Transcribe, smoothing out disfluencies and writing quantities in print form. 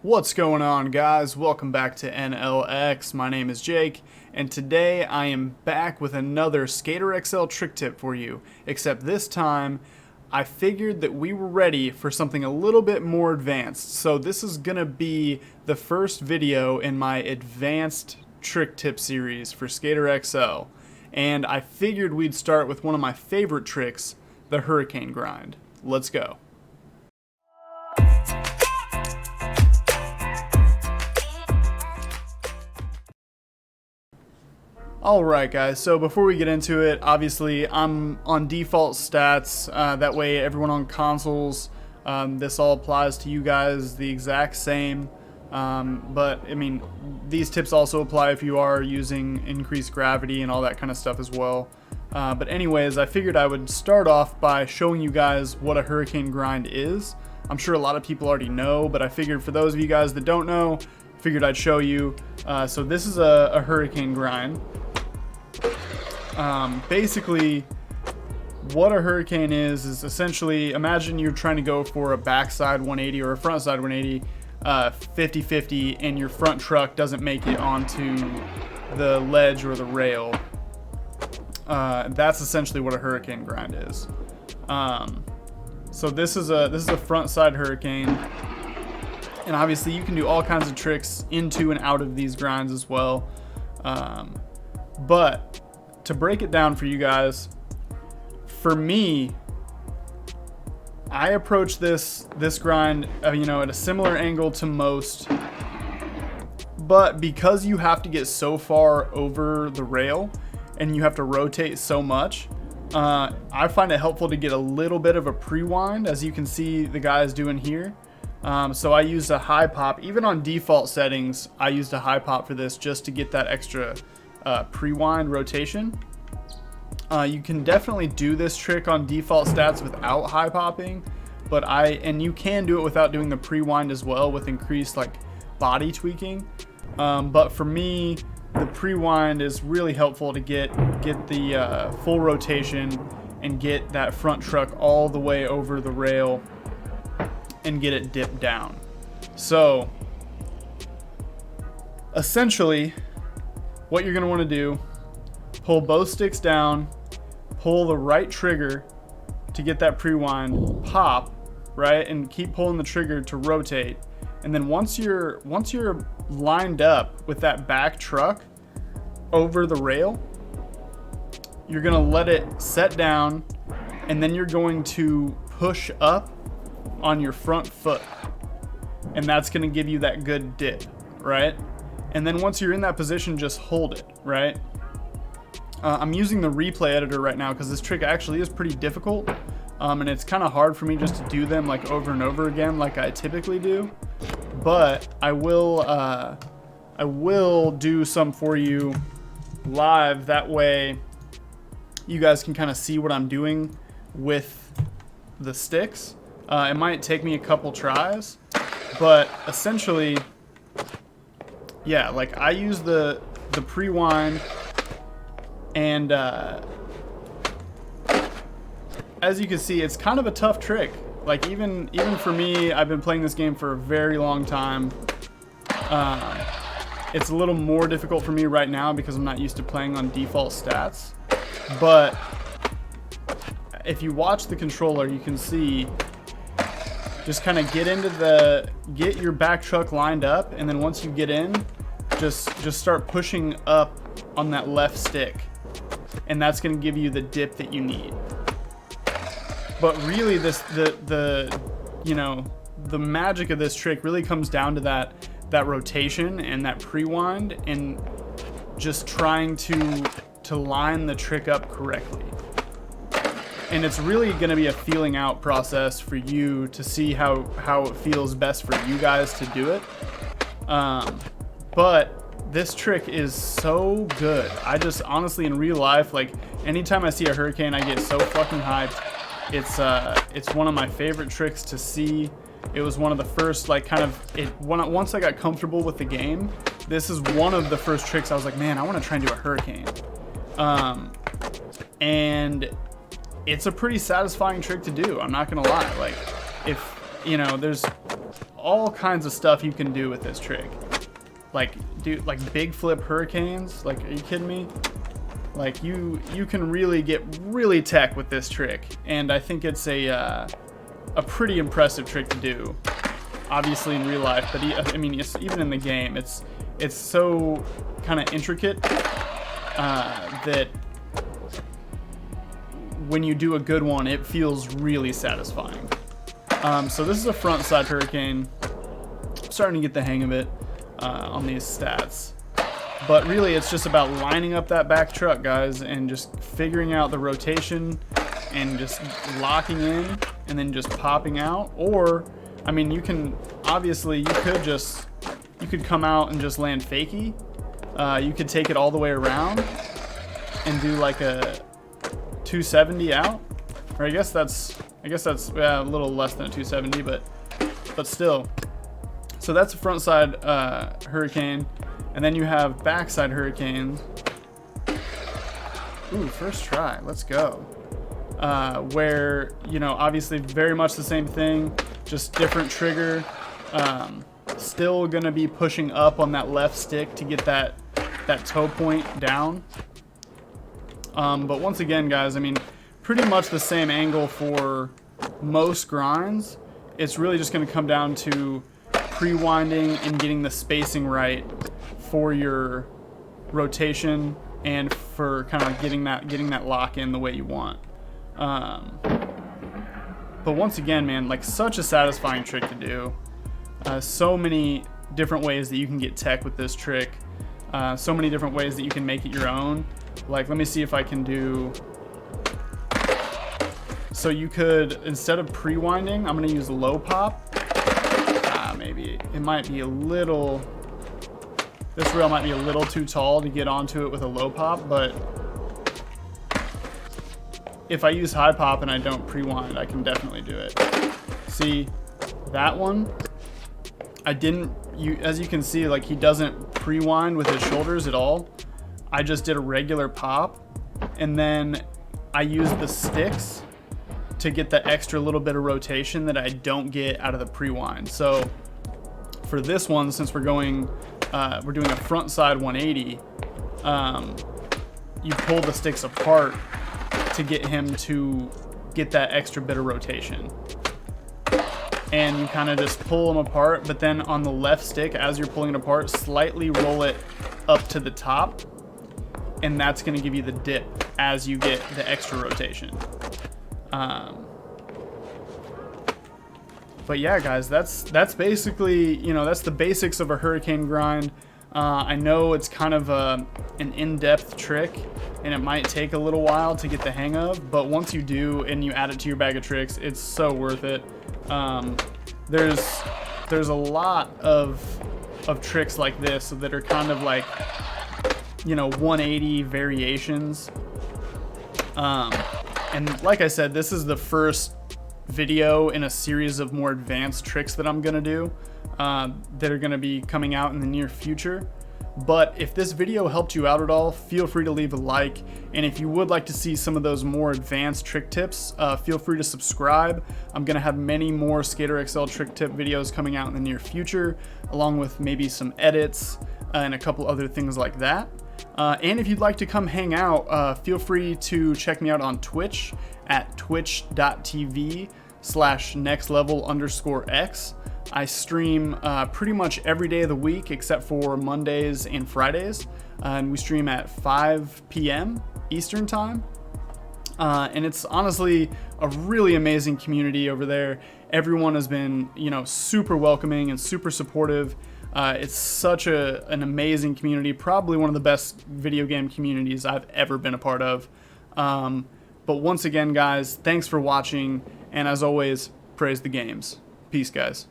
What's going on, guys? Welcome back to NLX. My name is Jake, and today I am back with another Skater XL trick tip for you, except this time I figured that we were ready for something a little bit more advanced. So this is gonna be the first video in my advanced trick tip series for Skater XL, and I figured we'd start with one of my favorite tricks, the hurricane grind. Let's go. Alright guys, so before we get into it, obviously I'm on default stats, that way everyone on consoles, this all applies to you guys the exact same, but I mean, these tips also apply if you are using increased gravity and all that kind of stuff as well. But anyways, I figured I would start off by showing you guys what a hurricane grind is. I'm sure a lot of people already know, but I figured for those of you guys that don't know, figured I'd show you. So this is a hurricane grind. Basically what a hurricane is essentially, imagine you're trying to go for a backside 180 or a frontside 180, 50-50, and your front truck doesn't make it onto the ledge or the rail. That's essentially what a hurricane grind is. So this is a front side hurricane, and obviously you can do all kinds of tricks into and out of these grinds as well. But to break it down for you guys, for me, I approach this grind, at a similar angle to most, but because you have to get so far over the rail and you have to rotate so much, I find it helpful to get a little bit of a pre-wind, as you can see the guys doing here. So I used a high pop. Even on default settings, I used a high pop for this just to get that extra pre-wind rotation. You can definitely do this trick on default stats without high popping, but you can do it without doing the pre-wind as well with increased body tweaking. But for me, the pre-wind is really helpful to get the full rotation and get that front truck all the way over the rail and get it dipped down. So essentially what you're going to want to do, pull both sticks down, pull the right trigger to get that pre-wind, pop, right, and keep pulling the trigger to rotate. And then once you're lined up with that back truck over the rail, you're going to let it set down, and then you're going to push up on your front foot, and that's going to give you that good dip, right? And then once you're in that position, just hold it, right? I'm using the replay editor right now because this trick actually is pretty difficult, and it's kind of hard for me just to do them over and over again like I typically do. But I will do some for you live, that way you guys can kind of see what I'm doing with the sticks. It might take me a couple tries, but essentially, yeah, I use the pre-wind, and as you can see, it's kind of a tough trick. Even for me, I've been playing this game for a very long time. It's a little more difficult for me right now because I'm not used to playing on default stats. But if you watch the controller, you can see, just kind of get your back truck lined up, and then once you get in, just start pushing up on that left stick, and that's going to give you the dip that you need. But really, the magic of this trick really comes down to that rotation and that pre-wind, and just trying to line the trick up correctly. And it's really going to be a feeling out process for you to see how it feels best for you guys to do it. But this trick is so good. I just honestly, in real life, anytime I see a hurricane, I get so fucking hyped. It's one of my favorite tricks to see. It was one of the first, once I got comfortable with the game, this is one of the first tricks I was like, man, I want to try and do a hurricane. And it's a pretty satisfying trick to do, I'm not gonna lie. you know, there's all kinds of stuff you can do with this trick. Like, dude, like big flip hurricanes. Like, are you kidding me? Like, you can really get really tech with this trick, and I think it's a pretty impressive trick to do. Obviously in real life, but I mean, even in the game, it's so kind of intricate that when you do a good one, it feels really satisfying. So this is a front side hurricane. Starting to get the hang of it on these stats. But really, it's just about lining up that back truck, guys, and just figuring out the rotation and just locking in and then just popping out. Or, I mean, you can, obviously, you could come out and just land fakie. You could take it all the way around and do like a 270 out. Or I guess that's a little less than a 270, but still. So that's a front side hurricane. And then you have backside hurricanes. Ooh, first try. Let's go. Where, you know, obviously very much the same thing, just different trigger. Still going to be pushing up on that left stick to get that toe point down. But once again, guys, I mean, pretty much the same angle for most grinds. It's really just going to come down to pre-winding and getting the spacing right for your rotation and for kind of getting that lock in the way you want. But once again, man, like, such a satisfying trick to do. So many different ways that you can get tech with this trick. So many different ways that you can make it your own. Like, let me see if I can do. So you could, instead of pre-winding, I'm going to use low pop. Maybe it might be a little. This rail might be a little too tall to get onto it with a low pop, but if I use high pop and I don't pre-wind, I can definitely do it. See, that one, as you can see, like, he doesn't pre-wind with his shoulders at all. I just did a regular pop, and then I used the sticks to get the extra little bit of rotation that I don't get out of the pre-wind. So for this one, since we're doing a front side 180, you pull the sticks apart to get him to get that extra bit of rotation. And you kind of just pull them apart, but then on the left stick, as you're pulling it apart, slightly roll it up to the top, and that's going to give you the dip as you get the extra rotation. But yeah, guys, that's basically, you know, that's the basics of a hurricane grind. I know it's kind of an in-depth trick, and it might take a little while to get the hang of, but once you do and you add it to your bag of tricks, it's so worth it. There's a lot of tricks like this that are kind of like, you know, 180 variations. And like I said, this is the first video in a series of more advanced tricks that I'm gonna do that are gonna be coming out in the near future. But if this video helped you out at all, feel free to leave a like, and if you would like to see some of those more advanced trick tips, feel free to subscribe. I'm gonna have many more Skater XL trick tip videos coming out in the near future, along with maybe some edits and a couple other things like that. And if you'd like to come hang out, feel free to check me out on Twitch at twitch.tv/nextlevel_x. I stream pretty much every day of the week except for Mondays and Fridays. And we stream at 5 p.m. Eastern time. And it's honestly a really amazing community over there. Everyone has been, you know, super welcoming and super supportive. It's such an amazing community, probably one of the best video game communities I've ever been a part of. But once again, guys, thanks for watching, and as always, praise the games. Peace, guys.